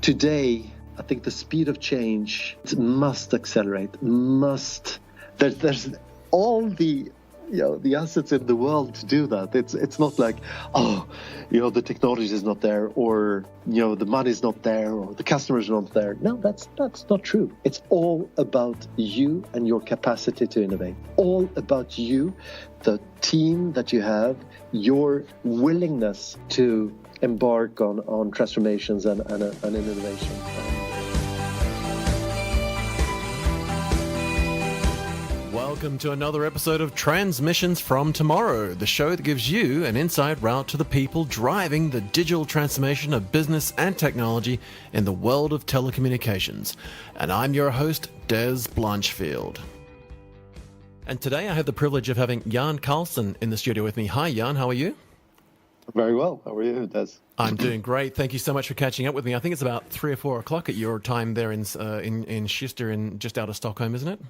today, I think the speed of change must accelerate. There's all the assets in the world to do that. It's not like, the technology is not there, or the money's not there, or the customers are not there. No, that's not true. It's all about you and your capacity to innovate. All about you, the team that you have, your willingness to embark on transformations and innovation. Welcome to another episode of Transmissions from Tomorrow, the show that gives you an inside route to the people driving the digital transformation of business and technology in the world of telecommunications. And I'm your host, Dez Blanchfield. And today I have the privilege of having Jan Karlsson in the studio with me. Hi, Jan, how are you? Very well. How are you, Des? I'm doing great. Thank you so much for catching up with me. I think it's about 3 or 4 o'clock at your time there in Kista, just out of Stockholm, isn't it?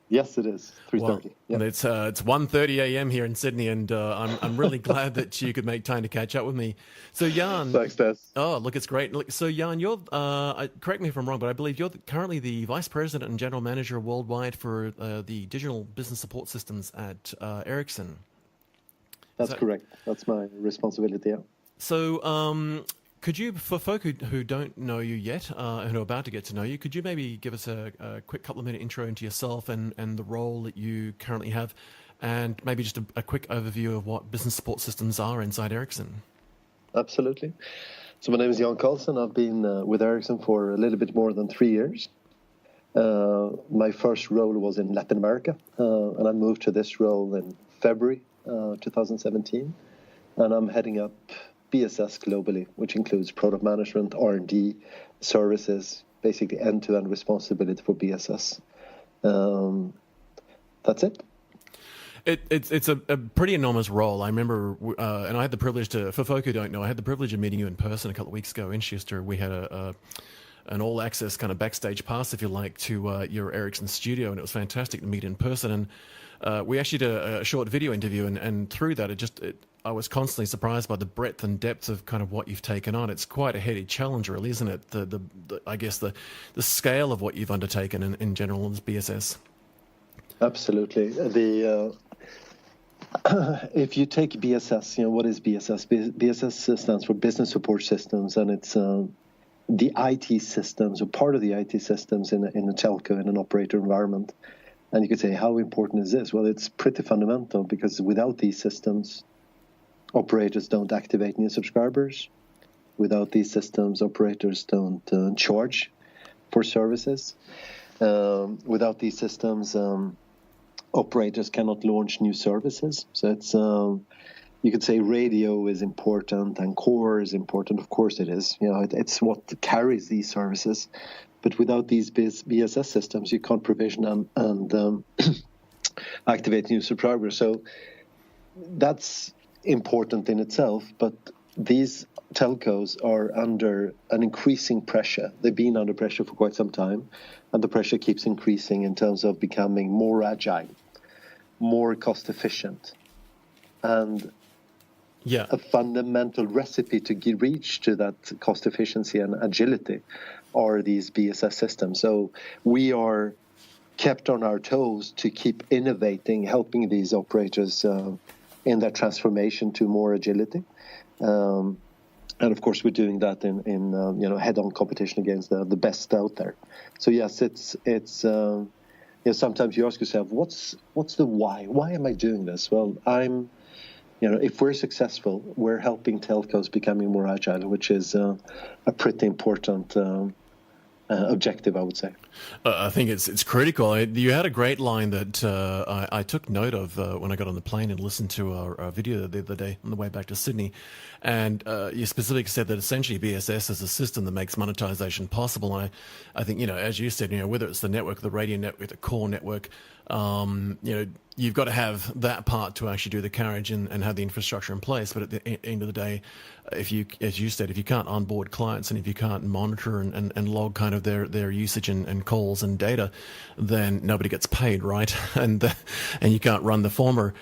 Yes, it is. 3:30. Well, yep. It's 1:30 a.m. here in Sydney, and I'm really glad that you could make time to catch up with me. So, Jan. Thanks, Des. Oh, look, it's great. Look, so, Jan, you're correct me if I'm wrong, but I believe you're currently the Vice President and General Manager worldwide for the digital business support systems at Ericsson. That's correct. That's my responsibility. Yeah. So, could you, for folk who don't know you yet and who are about to get to know you, could you maybe give us a quick couple of minute intro into yourself and the role that you currently have, and maybe just a quick overview of what business support systems are inside Ericsson? Absolutely. So my name is Jan Karlsson. I've been with Ericsson for a little bit more than 3 years. My first role was in Latin America, and I moved to this role in February 2017, and I'm heading up BSS globally, which includes product management, R&D, services, basically end-to-end responsibility for BSS. That's it. It's a pretty enormous role. I remember, and I had the privilege to, for folk who don't know, I had the privilege of meeting you in person a couple of weeks ago in Chester. We had an all-access kind of backstage pass, if you like, to your Ericsson studio, and it was fantastic to meet in person. And we actually did a short video interview, and through that, I was constantly surprised by the breadth and depth of kind of what you've taken on. It's quite a heady challenge, really, isn't it? I guess the scale of what you've undertaken in general as BSS. Absolutely. If you take BSS, what is BSS? BSS stands for Business Support Systems, and it's the IT systems, or part of the IT systems in a telco, in an operator environment. And you could say, how important is this? Well, it's pretty fundamental, because without these systems, operators don't activate new subscribers. Without these systems, operators don't charge for services. Without these systems, operators cannot launch new services. So it's you could say radio is important and core is important. Of course it is. It's what carries these services. But without these BSS systems, you can't provision them and activate new subscribers. So that's important in itself. But these telcos are under an increasing pressure. They've been under pressure for quite some time, and the pressure keeps increasing in terms of becoming more agile, more cost efficient, and a fundamental recipe to reach to that cost efficiency and agility are these BSS systems. So we are kept on our toes to keep innovating, helping these operators in their transformation to more agility. And of course, we're doing that in head-on competition against the best out there. So yes, it's sometimes you ask yourself, what's the why? Why am I doing this? Well, if we're successful, we're helping telcos becoming more agile, which is a pretty important objective, I would say. I think it's critical. You had a great line that I took note of when I got on the plane and listened to our video the other day on the way back to Sydney. And you specifically said that essentially BSS is a system that makes monetization possible. And I think, as you said, whether it's the network, the radio network, the core network, you've got to have that part to actually do the carriage and have the infrastructure in place. But at the end of the day, if you can't onboard clients and if you can't monitor and log kind of their usage and calls and data, then nobody gets paid, right? And you can't run the former.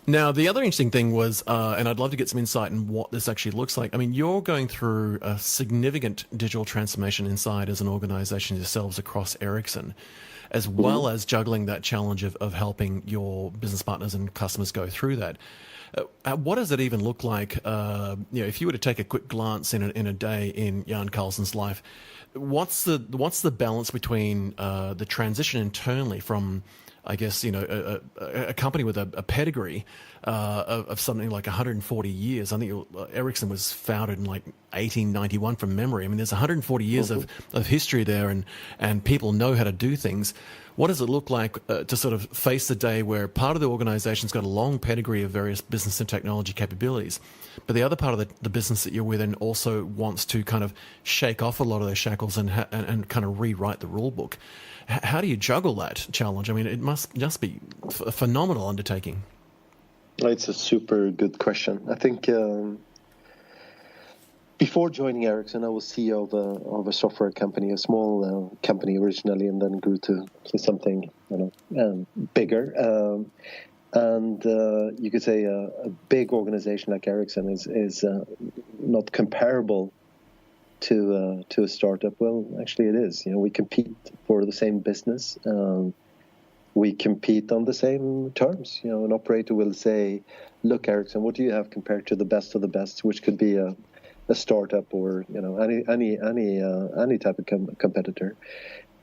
Now, the other interesting thing was, and I'd love to get some insight in what this actually looks like. I mean, you're going through a significant digital transformation inside as an organization yourselves across Ericsson, as well as juggling that challenge of helping your business partners and customers go through that. What does it even look like? If you were to take a quick glance in a day in Jan Karlsson's life, what's the balance between the transition internally from, I guess, a company with a pedigree of something like 140 years. I think Ericsson was founded in like 1891 from memory. I mean, there's 140 years of history there, and people know how to do things. What does it look like to sort of face the day where part of the organization's got a long pedigree of various business and technology capabilities, but the other part of the business that you're within also wants to kind of shake off a lot of those shackles and kind of rewrite the rule book? How do you juggle that challenge? I mean, it must just be a phenomenal undertaking. It's a super good question. I think before joining Ericsson, I was CEO of a software company, a small company originally, and then grew to something bigger. And you could say a big organization like Ericsson is not comparable to a startup. Well, actually it is. We compete for the same business. We compete on the same terms. An operator will say, look, Ericsson, what do you have compared to the best of the best, which could be a startup or any type of competitor.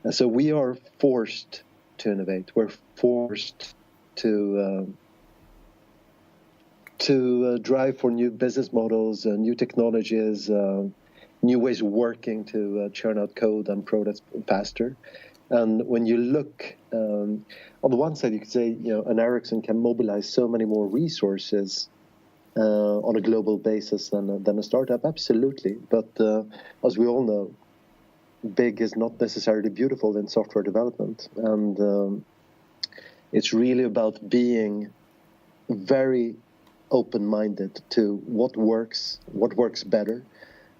And so we are forced to innovate. We're forced to drive for new business models, new technologies, new ways of working to churn out code and products faster. And when you look, on the one side, you could say, an Ericsson can mobilize so many more resources on a global basis than a startup. Absolutely. But as we all know, big is not necessarily beautiful in software development. And it's really about being very open-minded to what works better,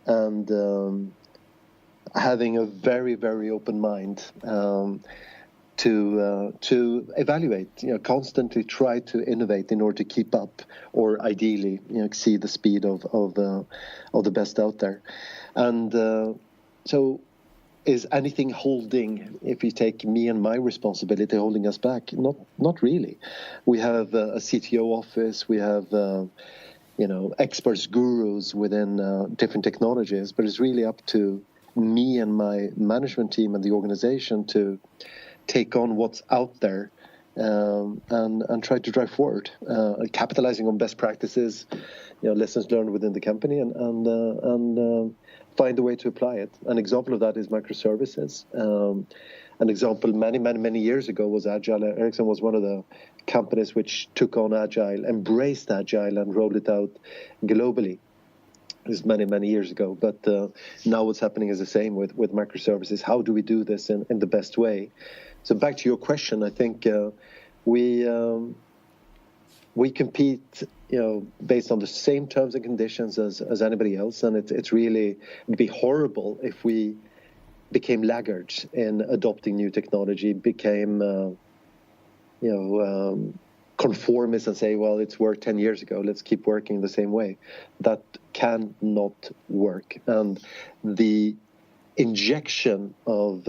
and having a very, very open mind to evaluate, constantly try to innovate in order to keep up, or ideally, exceed the speed of the best out there. And so, is anything holding, if you take me and my responsibility, holding us back? Not really. We have a CTO office. We have experts, gurus within different technologies, but it's really up to me and my management team and the organization to take on what's out there and try to drive forward, capitalizing on best practices, lessons learned within the company, and find a way to apply it. An example of that is microservices. An example many years ago was Agile. Ericsson was one of the companies which took on Agile, embraced Agile, and rolled it out globally. This is many years ago. But now what's happening is the same with microservices. How do we do this in the best way? So back to your question, I think we compete, based on the same terms and conditions as anybody else, and it'd be horrible if we became laggards in adopting new technology, became conformists and say, well, it's worked 10 years ago, let's keep working the same way. That cannot work. And the injection of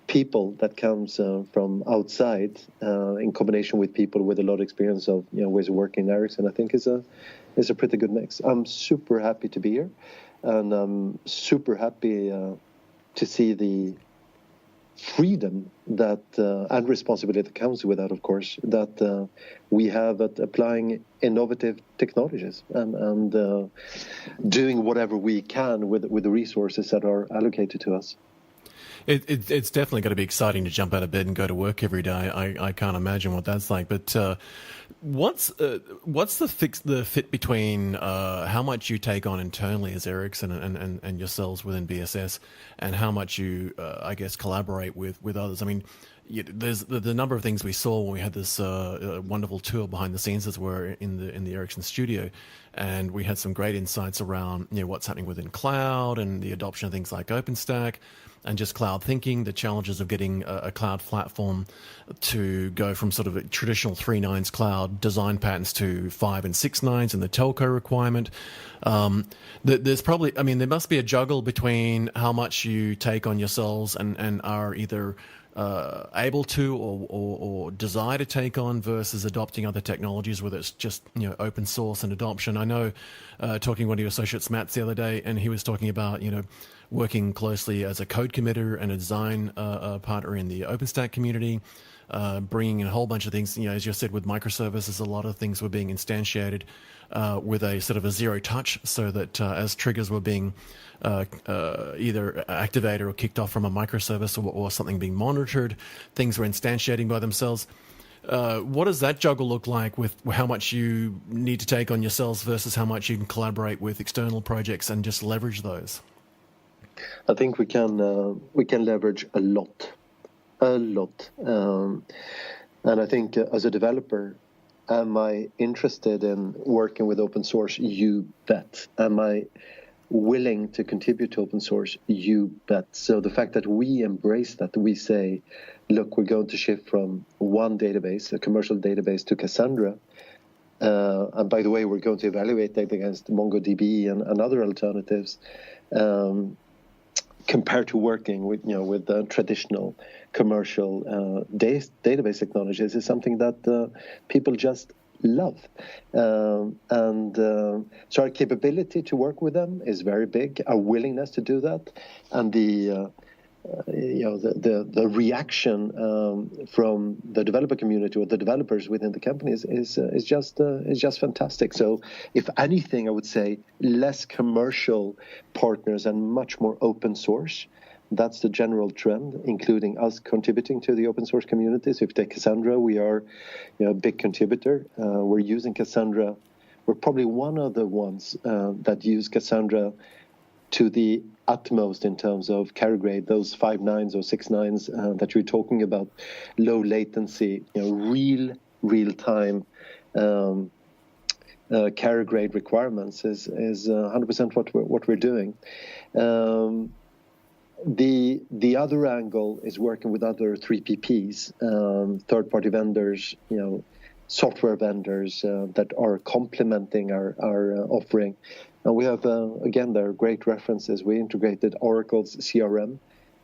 people that comes from outside, in combination with people with a lot of experience of ways of working in Ericsson, I think is a pretty good mix. I'm super happy to be here, and I'm super happy to see the freedom that and responsibility that comes with that, of course, that we have at applying innovative technologies and doing whatever we can with the resources that are allocated to us. It's definitely going to be exciting to jump out of bed and go to work every day. I can't imagine what that's like. But what's the fit between how much you take on internally as Ericsson and yourselves within BSS, and how much you I guess collaborate with others? I mean, there's the number of things we saw when we had this wonderful tour behind the scenes, as were in the Ericsson studio, and we had some great insights around what's happening within cloud and the adoption of things like OpenStack and just cloud thinking, the challenges of getting a cloud platform to go from sort of a traditional 3 nines cloud design patterns to 5 and 6 nines and the telco requirement. There's probably, there must be a juggle between how much you take on yourselves and are either able to or desire to take on versus adopting other technologies, whether it's just open source and adoption. I know talking to one of your associates, Matt, the other day, and he was talking about working closely as a code committer and a design partner in the OpenStack community, bringing in a whole bunch of things. As you said, with microservices, a lot of things were being instantiated with a sort of a zero touch, so that as triggers were being either activated or kicked off from a microservice or something being monitored, things were instantiating by themselves. What does that juggle look like with how much you need to take on yourselves versus how much you can collaborate with external projects and just leverage those? I think we can leverage a lot, and I think as a developer, am I interested in working with open source? You bet. Am I willing to contribute to open source? You bet. So the fact that we embrace that, we say, look, we're going to shift from one database, a commercial database, to Cassandra. And by the way, we're going to evaluate that against MongoDB and other alternatives. Compared to working with traditional commercial database technologies, is something that people just love, so our capability to work with them is very big. Our willingness to do that, and the reaction from the developer community or the developers within the companies is just fantastic. So, if anything, I would say less commercial partners and much more open source. That's the general trend, including us contributing to the open source communities. If you take Cassandra, we are a big contributor. We're using Cassandra. We're probably one of the ones that use Cassandra to the utmost in terms of carrier grade, those 5 nines or 6 nines that you're talking about, low latency, real time carrier grade requirements is 100% what we're doing. The other angle is working with other 3PPs, third-party vendors, software vendors that are complementing our offering. And we have, again, there are great references. We integrated Oracle's CRM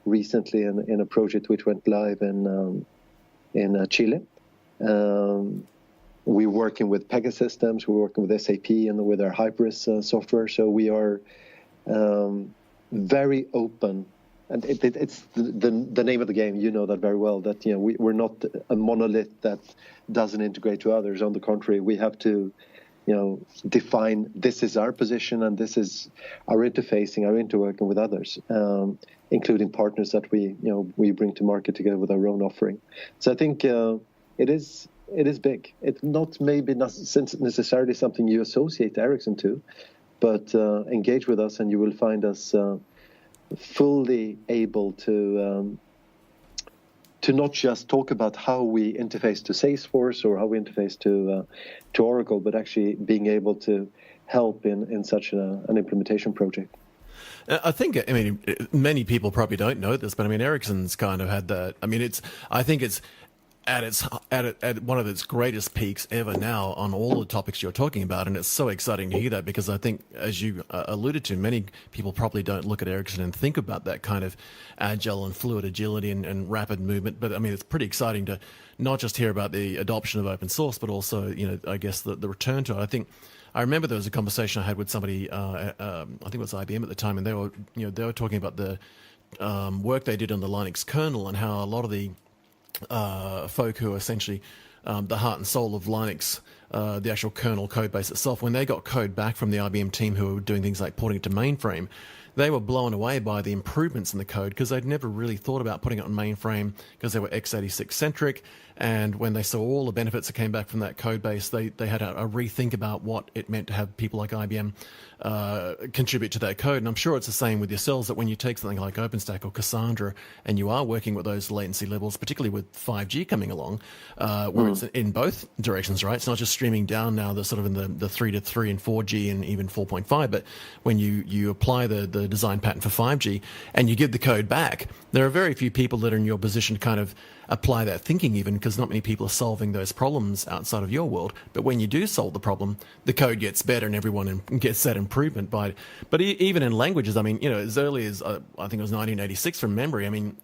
recently in a project which went live in Chile. We're working with Pegasystems. We're working with SAP and with our Hyperis software. So we are very open. And it's the name of the game. You know that very well, that we're not a monolith that doesn't integrate to others. On the contrary, we have to define this is our position and this is our interfacing, our interworking with others, including partners that we bring to market together with our own offering. So I think it is big. It's not maybe necessarily something you associate Ericsson to, but engage with us and you will find us fully able to not just talk about how we interface to Salesforce or how we interface to Oracle, but actually being able to help in such an implementation project. I think, many people probably don't know this, but Ericsson's kind of had that. I think it's at one of its greatest peaks ever now on all the topics you're talking about, and it's so exciting to hear that, because I think, as you alluded to, many people probably don't look at Ericsson and think about that kind of agile and fluid agility and rapid movement. But it's pretty exciting to not just hear about the adoption of open source, but also I guess the return to it. I remember there was a conversation I had with somebody, I think it was IBM at the time, and they were talking about the work they did on the Linux kernel and how a lot of the folk who are essentially the heart and soul of Linux, the actual kernel code base itself, when they got code back from the IBM team who were doing things like porting it to mainframe, they were blown away by the improvements in the code because they'd never really thought about putting it on mainframe because they were x86 centric. And when they saw all the benefits that came back from that code base, they had a rethink about what it meant to have people like IBM contribute to that code. And I'm sure it's the same with yourselves, that when you take something like OpenStack or Cassandra and you are working with those latency levels, particularly with 5G coming along, where it's in both directions, right? It's not just streaming down now, the sort of in the 3 to 3 and 4G and even 4.5, but when you apply the design pattern for 5G and you give the code back, there are very few people that are in your position to kind of apply that thinking, even because not many people are solving those problems outside of your world. But when you do solve the problem, the code gets better and everyone gets that improvement by it. But even in languages, I mean, as early as I think it was 1986 from memory, I mean,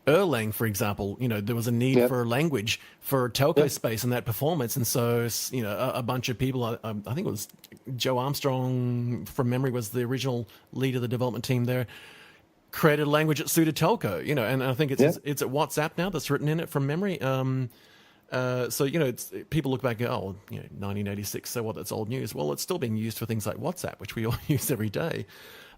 Erlang, for example, there was a need for a language for telco space and that performance. And so, a bunch of people, I think it was Joe Armstrong from memory was the original lead of the development team there, created a language that suited telco, and I think it's at WhatsApp now that's written in it from memory. So it's people look back and go, 1986, so what? That's old news. Well, it's still being used for things like WhatsApp, which we all use every day.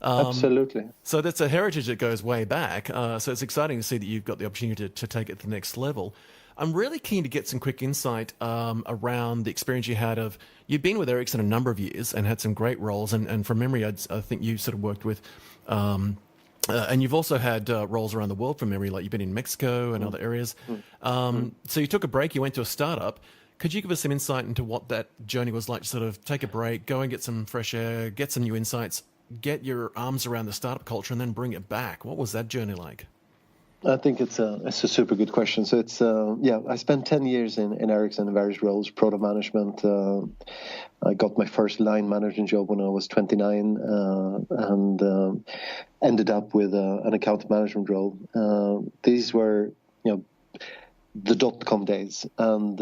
Absolutely. So that's a heritage that goes way back. So it's exciting to see that you've got the opportunity to take it to the next level. I'm really keen to get some quick insight around the experience you had you've been with Ericsson a number of years and had some great roles. And from memory, I think you sort of worked with, and you've also had roles around the world from memory, like you've been in Mexico and other areas. So you took a break, you went to a startup. Could you give us some insight into what that journey was like, to sort of take a break, go and get some fresh air, get some new insights, get your arms around the startup culture, and then bring it back? What was that journey like? I think it's a super good question. So it's I spent 10 years in Ericsson in various roles, product management. I got my first line management job when I was 29, and ended up with an account management role. These were the .com days, and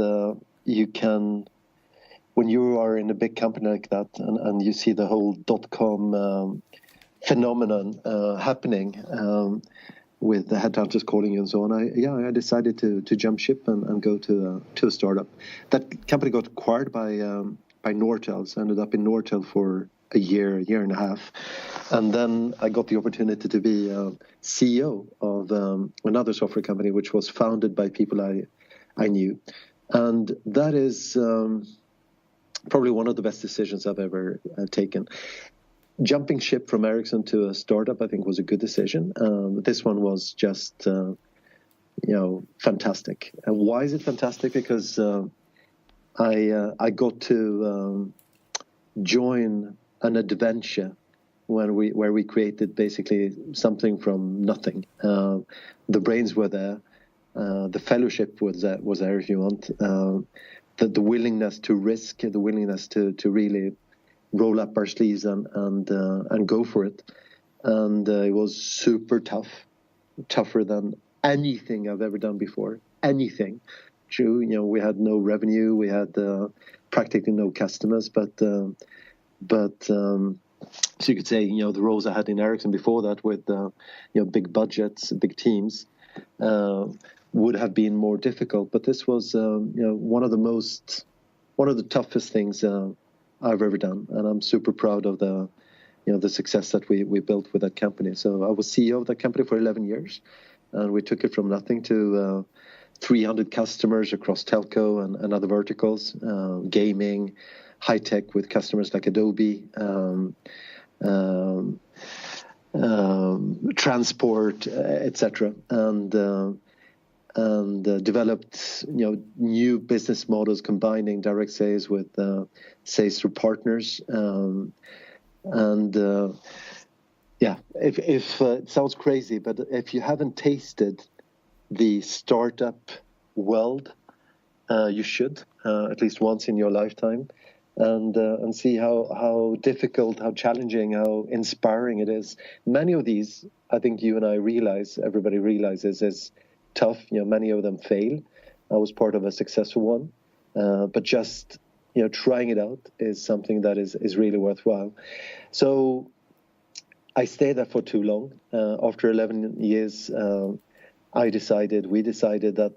when you are in a big company like that and you see the whole .com phenomenon happening. With the headhunters calling you and so on, I decided to jump ship and go to a startup. That company got acquired by Nortel, so I ended up in Nortel for a year and a half, and then I got the opportunity to be CEO of another software company, which was founded by people I knew, and that is probably one of the best decisions I've ever taken. Jumping ship from Ericsson to a startup, I think, was a good decision. This one was just, fantastic. And why is it fantastic? Because I got to join an adventure where we created basically something from nothing. The brains were there, the fellowship was there, if you want, the willingness to risk, the willingness to really roll up our sleeves and go for it. And it was super tougher than anything I've ever done before. Anything. True, we had no revenue, we had practically no customers, but so you could say, the roles I had in Ericsson before that with big budgets, big teams, would have been more difficult. But this was one of the toughest things I've ever done, and I'm super proud of the success that we built with that company. So I was CEO of that company for 11 years, and we took it from nothing to 300 customers across telco and other verticals, gaming, high tech with customers like Adobe, transport, etc. And developed new business models combining direct sales with sales through partners. If it sounds crazy, but if you haven't tasted the startup world, you should at least once in your lifetime, and see how difficult, how challenging, how inspiring it is. Many of these, I think you and I realize, everybody realizes, is tough. Many of them fail. I was part of a successful one, but just trying it out is something that is really worthwhile. So I stayed there for too long. After 11 years, we decided that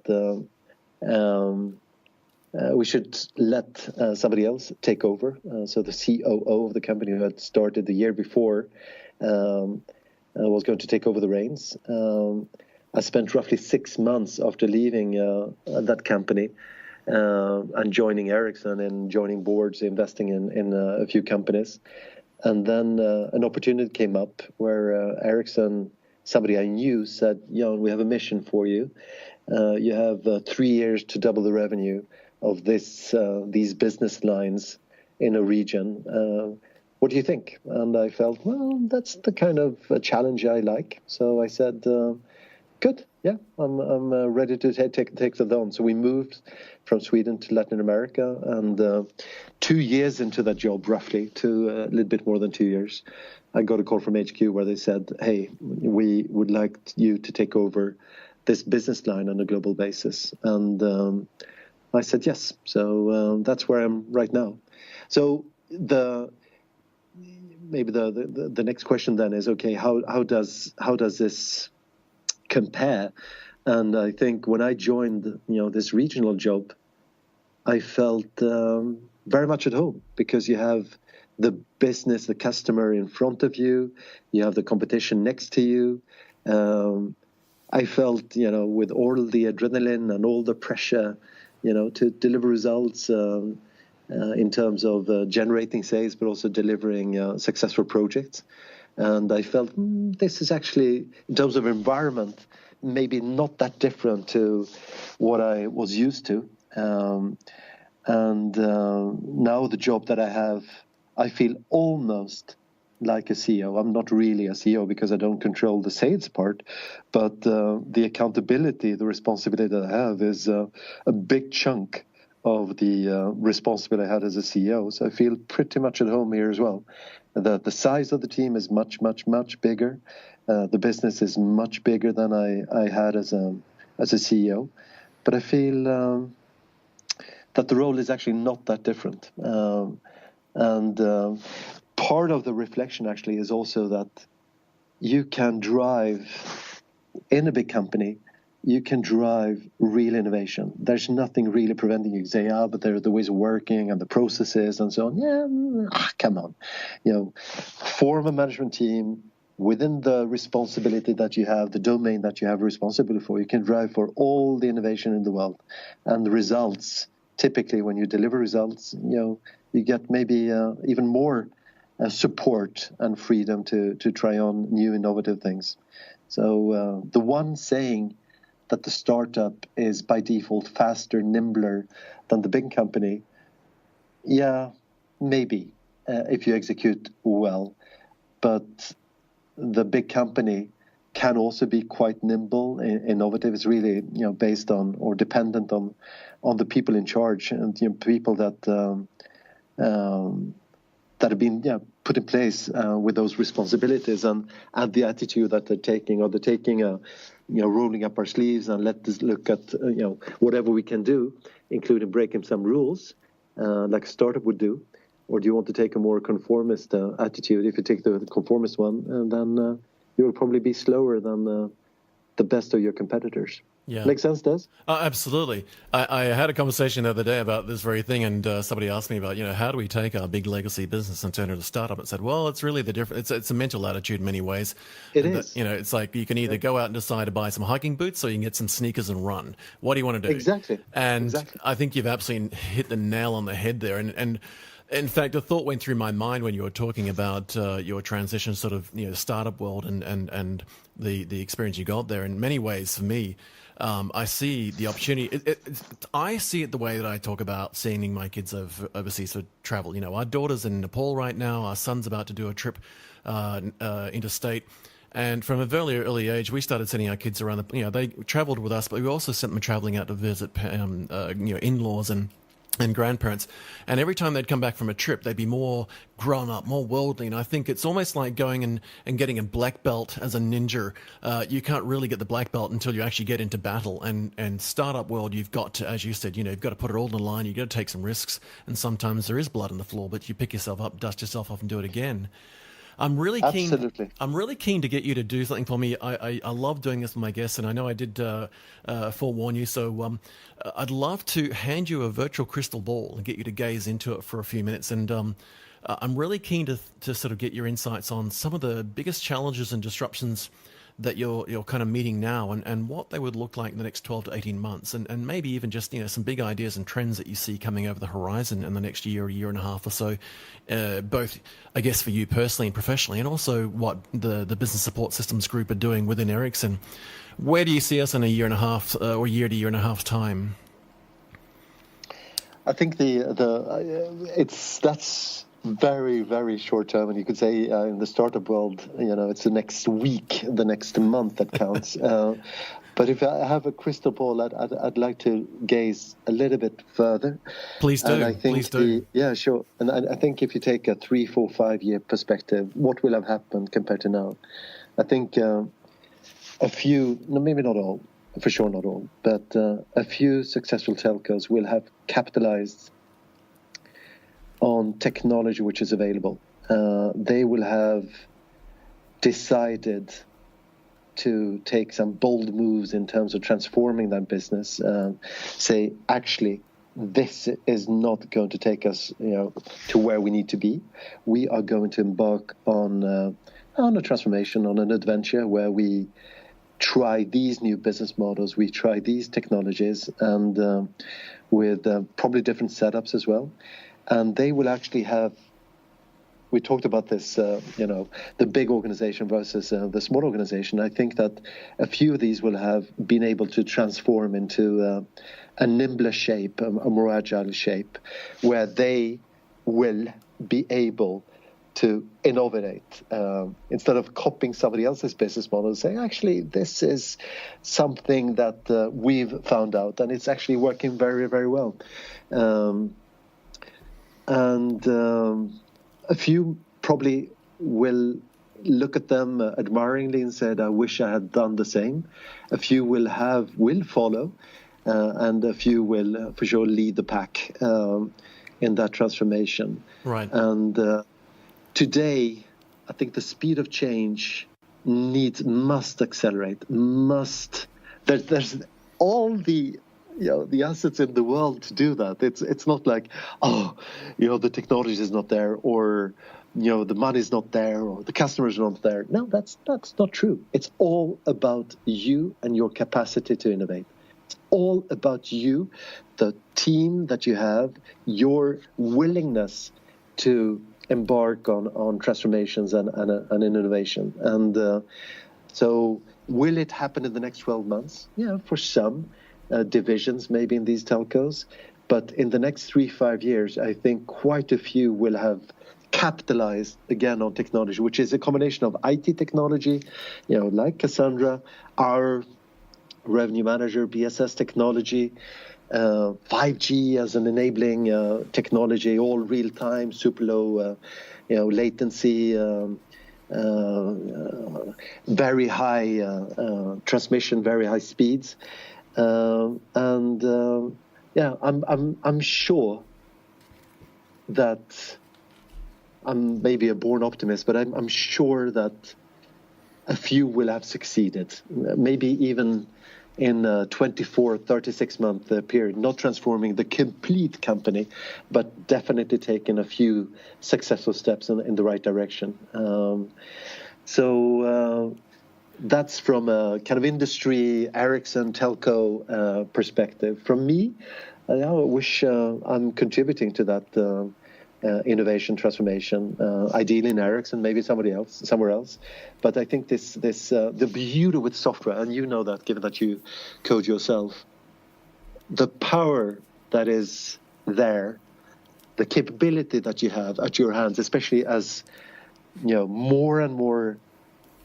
we should let somebody else take over. So the COO of the company who had started the year before was going to take over the reins. I spent roughly 6 months after leaving that company and joining Ericsson and joining boards, investing in a few companies. And then an opportunity came up where Ericsson, somebody I knew, said, Jan, we have a mission for you. You have 3 years to double the revenue of these business lines in a region. What do you think? And I felt, well, that's the kind of challenge I like. So I said, good, yeah, I'm ready to take that on. So we moved from Sweden to Latin America, and 2 years into that job, roughly, to a little bit more than 2 years, I got a call from HQ where they said, hey, we would like you to take over this business line on a global basis. And I said yes. So that's where I'm right now. So maybe the next question then is, okay, how does this compare? And I think when I joined this regional job, I felt very much at home, because you have the business, the customer in front of you, you have the competition next to you. I felt with all the adrenaline and all the pressure to deliver results in terms of generating sales, but also delivering successful projects. And I felt this is actually, in terms of environment, maybe not that different to what I was used to. And now the job that I have, I feel almost like a CEO. I'm not really a CEO because I don't control the sales part, but the accountability, the responsibility that I have is a big chunk of the responsibility I had as a CEO. So I feel pretty much at home here as well. The size of the team is much, much, much bigger. The business is much bigger than I had as a CEO. But I feel that the role is actually not that different. And part of the reflection actually is also that you can drive, in a big company, you can drive real innovation. There's nothing really preventing you to say, but there are the ways of working and the processes and so on. Yeah, come on. Form a management team within the responsibility that you have, the domain that you have responsibility for. You can drive for all the innovation in the world. And the results, typically when you deliver results, you get maybe even more support and freedom to try on new innovative things. So the one saying that the startup is by default faster, nimbler than the big company, yeah, maybe, if you execute well. But the big company can also be quite nimble, innovative. It's really based on or dependent on the people in charge and people that have been put in place with those responsibilities and the attitude that they're taking, rolling up our sleeves and let us look at whatever we can do, including breaking some rules like a startup would do. Or do you want to take a more conformist attitude? If you take the conformist one, then you will probably be slower than the best of your competitors. Yeah. Make sense, Dez? Absolutely. I had a conversation the other day about this very thing, and somebody asked me about, how do we take our big legacy business and turn it into a startup? I said, well, it's really the difference. It's a mental attitude in many ways. It is. It's like you can either go out and decide to buy some hiking boots or you can get some sneakers and run. What do you want to do? Exactly. And I think you've absolutely hit the nail on the head there. And in fact, a thought went through my mind when you were talking about your transition, sort of startup world and the experience you got there. In many ways, for me, I see the opportunity. I see it the way that I talk about sending my kids overseas for travel. Our daughter's in Nepal right now. Our son's about to do a trip interstate. And from a very early age, we started sending our kids around. They traveled with us, but we also sent them traveling out to visit, in-laws and grandparents. And every time they'd come back from a trip, they'd be more grown up, more worldly. And I think it's almost like going and getting a black belt as a ninja. You can't really get the black belt until you actually get into battle. And startup world, you've got to, as you said, you've got to put it all on the line. You've got to take some risks. And sometimes there is blood on the floor, but you pick yourself up, dust yourself off and do it again. I'm really keen. Absolutely. I'm really keen to get you to do something for me. I love doing this with my guests, and I know I did forewarn you. So I'd love to hand you a virtual crystal ball and get you to gaze into it for a few minutes. And I'm really keen to sort of get your insights on some of the biggest challenges and disruptions that you're kind of meeting now, and what they would look like in the next 12 to 18 months, and maybe even just some big ideas and trends that you see coming over the horizon in the next year and a half or so, both I guess for you personally and professionally, and also what the business support systems group are doing within Ericsson. Where do you see us in a year and a half or year to year and a half time? I think that's very, very short term, and you could say in the startup world, it's the next week, the next month that counts. But if I have a crystal ball, I'd like to gaze a little bit further. Please do. And I think Please do. Yeah, sure. And I think if you take a 3, 4, 5 year perspective, what will have happened compared to now? I think a few, maybe not all, for sure not all, but a few successful telcos will have capitalized on technology which is available. They will have decided to take some bold moves in terms of transforming that business. Say, actually, this is not going to take us, to where we need to be. We are going to embark on a transformation, on an adventure where we try these new business models, we try these technologies, and with probably different setups as well. And they will actually have, we talked about this, the big organization versus the small organization. I think that a few of these will have been able to transform into a nimbler shape, a more agile shape, where they will be able to innovate instead of copying somebody else's business model, saying, actually, this is something that we've found out, and it's actually working very, very well. And a few probably will look at them admiringly and said, I wish I had done the same. A few will follow, and a few will for sure lead the pack in that transformation. Right. And today, I think the speed of change must accelerate. There's all the assets in the world to do that. It's not like, the technology is not there, or the money is not there, or the customers are not there. No, that's not true. It's all about you and your capacity to innovate. It's all about you, the team that you have, your willingness to embark on transformations and innovation. And so will it happen in the next 12 months? Yeah, for some divisions, maybe in these telcos. But in the next 3-5 years, I think quite a few will have capitalized again on technology, which is a combination of IT technology, like Cassandra, our revenue manager, BSS technology, 5G as an enabling technology, all real time, super low, latency, very high transmission, very high speeds, I'm sure that I'm maybe a born optimist, but I'm sure that a few will have succeeded, maybe even in a 24, 36-month period, not transforming the complete company, but definitely taking a few successful steps in the right direction. So that's from a kind of industry, Ericsson, telco perspective. From me, I wish I'm contributing to that innovation transformation, ideally in Ericsson, maybe somewhere else. But I think this the beauty with software, and you know that given that you code yourself, the power that is there, the capability that you have at your hands, especially as more and more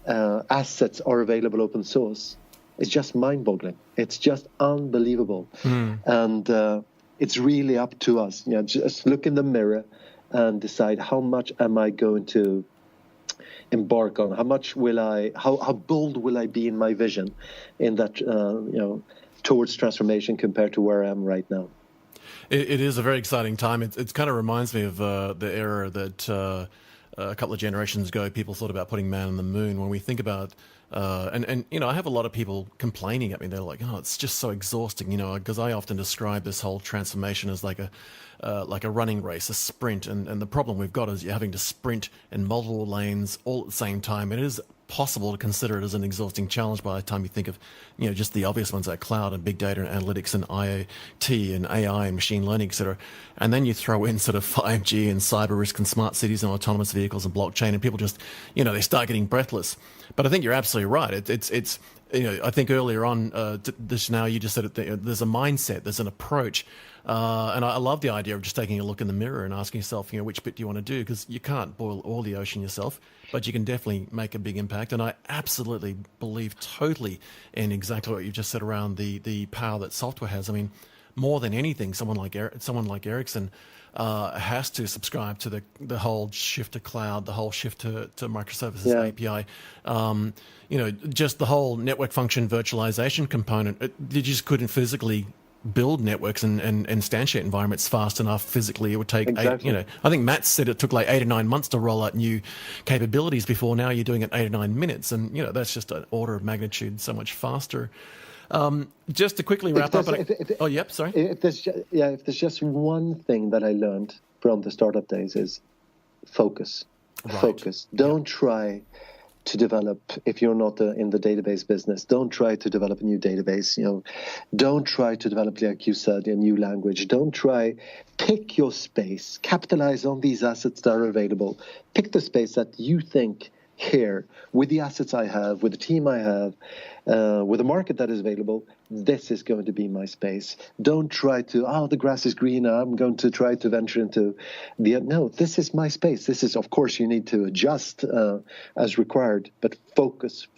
assets are available open source, it's just mind-boggling. It's just unbelievable. And it's really up to us. Just look in the mirror and decide, how much am I going to embark on? How bold will I be in my vision in that, towards transformation compared to where I am right now? It is a very exciting time. It kind of reminds me of the era that a couple of generations ago, people thought about putting man on the moon. When we think about, and I have a lot of people complaining at me. They're like, "Oh, it's just so exhausting," because I often describe this whole transformation as like a running race, a sprint. And the problem we've got is you're having to sprint in multiple lanes all at the same time. It is possible to consider it as an exhausting challenge by the time you think of, just the obvious ones like cloud and big data and analytics and IoT and AI and machine learning, etc. And then you throw in sort of 5G and cyber risk and smart cities and autonomous vehicles and blockchain, and people just, they start getting breathless. But I think you're absolutely right. It's I think earlier on this now you just said there's a mindset, there's an approach. And I love the idea of just taking a look in the mirror and asking yourself, which bit do you want to do? Because you can't boil all the ocean yourself, but you can definitely make a big impact. And I absolutely believe totally in exactly what you just said around the power that software has. I mean, more than anything, someone like Ericsson has to subscribe to the whole shift to cloud, the whole shift to microservices API. Just the whole network function virtualization component. You just couldn't physically build networks and instantiate environments fast enough physically. It would take I think Matt said it took like 8 or 9 months to roll out new capabilities before. Now you're doing it 8 or 9 minutes, and that's just an order of magnitude so much faster. Just to quickly wrap up. If there's just one thing that I learned from the startup days is focus. Right. Focus. Don't try to develop, if you're not in the database business, don't try to develop a new database. Don't try to develop, like you said, a new language. Don't try. Pick your space. Capitalize on these assets that are available. Pick the space that you think here, with the assets I have, with the team I have, with the market that is available, this is going to be my space. Don't try to, the grass is greener, I'm going to try to venture into no, this is my space. This is, of course, you need to adjust as required, but focus.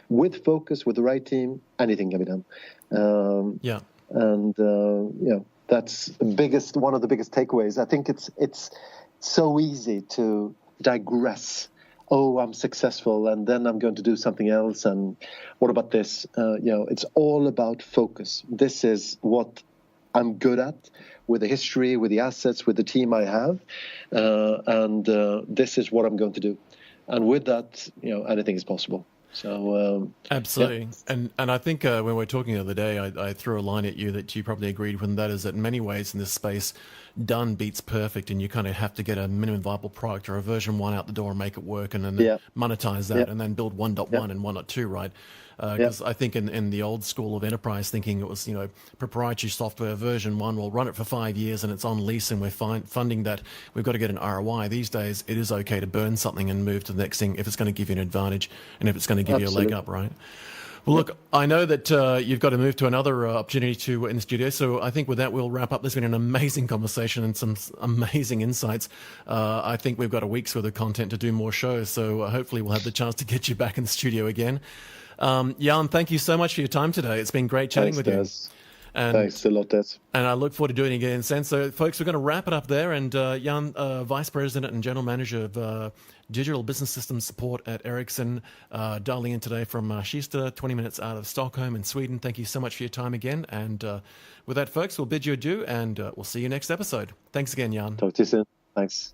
With focus, with the right team, anything can be done. And that's one of the biggest takeaways. I think it's so easy to digress. I'm successful, and then I'm going to do something else. And what about this? It's all about focus. This is what I'm good at, with the history, with the assets, with the team I have, and this is what I'm going to do. And with that, anything is possible. So absolutely, and I think when we were talking the other day, I threw a line at you that you probably agreed with, and that is that in many ways in this space, done beats perfect, and you kind of have to get a minimum viable product or a version 1 out the door and make it work, and then monetize that, and then build 1.1 and 1.2, right? Because I think in the old school of enterprise thinking, it was, proprietary software version 1, we'll run it for 5 years and it's on lease and we're funding that. We've got to get an ROI. These days, it is okay to burn something and move to the next thing if it's going to give you an advantage and if it's going to give you a leg up, right? Well, look, I know that you've got to move to another opportunity in the studio, so I think with that we'll wrap up. There's been an amazing conversation and some amazing insights. I think we've got a week's worth of content to do more shows, so hopefully we'll have the chance to get you back in the studio again. Jan, thank you so much for your time today. It's been great chatting with you. And, thanks a lot, Dez. And I look forward to doing it again soon. So, folks, we're going to wrap it up there. And Jan, Vice President and General Manager of Digital Business Systems Support at Ericsson, dialing in today from Kista, 20 minutes out of Stockholm in Sweden. Thank you so much for your time again. And with that, folks, we'll bid you adieu, and we'll see you next episode. Thanks again, Jan. Talk to you soon. Thanks.